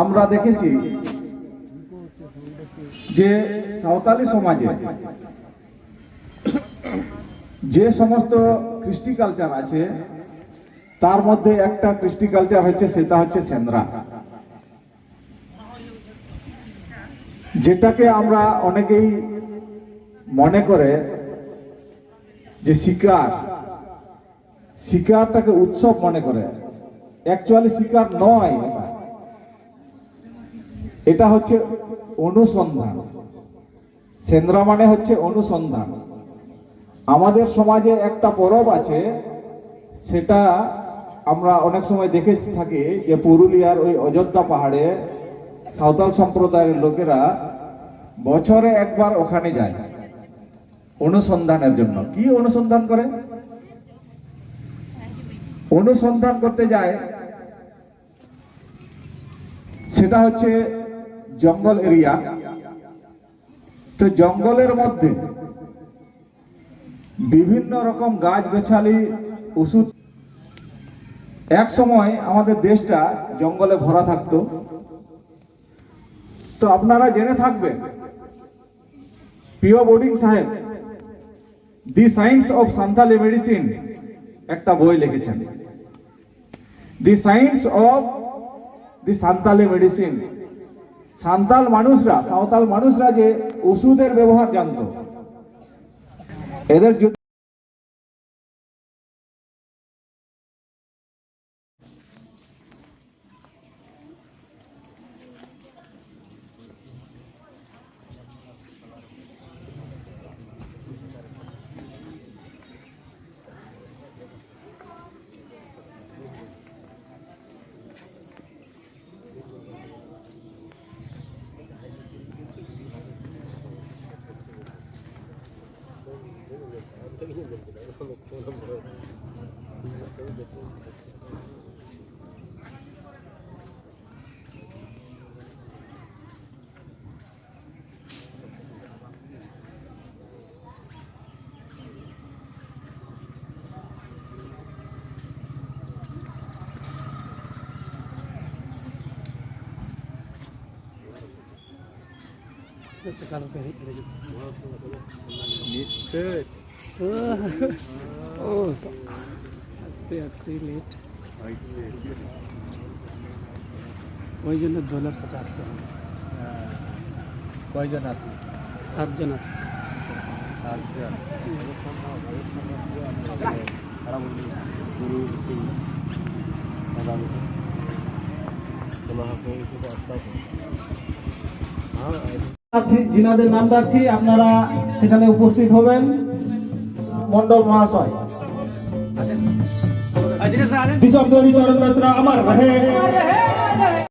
আমরা দেখেছি যে সাঁওতালি সমাজে যে সমস্ত কৃষ্টি কালচার আছে তার মধ্যে একটা কৃষ্টি কালচার হচ্ছে, সেটা হচ্ছে সেন্দ্রা, যেটাকে আমরা অনেকেই মনে করে যে শিকারটাকে উৎসব মনে করে। অ্যাকচুয়ালি শিকার নয়, এটা হচ্ছে অনুসন্ধান। সেন্দ্রা মানে হচ্ছে অনুসন্ধান। আমাদের সমাজে একটা পরব আছে, সেটা আমরা অনেক সময় দেখে থাকি যে পুরুলিয়ার ওই অযোধ্যা পাহাড়ে সাঁওতাল সম্প্রদায়ের লোকেরা বছরে একবার ওখানে যায় অনুসন্ধানের জন্য। কি অনুসন্ধান করে? অনুসন্ধান করতে যায়, সেটা হচ্ছে জঙ্গল এরিয়া। তো জঙ্গলের মধ্যে বিভিন্ন রকম গাছগাছালি, ওষুধ। এক সময় আমাদের দেশটা জঙ্গলে ভরা থাকতো। তো আপনারা জেনে থাকবেন, পিও বোর্ডিং সাহেব the science of Santhali medicine একটা বই লিখেছেন, the science of the Santhali medicine. Santhal মানুষরা যে ওষুধের ব্যবহার জানতো, এদের আস্তে আস্তে লেট, ওই জন্য দোলার সাথে আসতে হবে। কয়জন আছে? 7 জন আছে। যিনাদের নাম রাখছি আপনারা সেখানে উপস্থিত হবেন। মন্ডল মহাশয়, দিশা চরণ যাত্রা আমার রহে।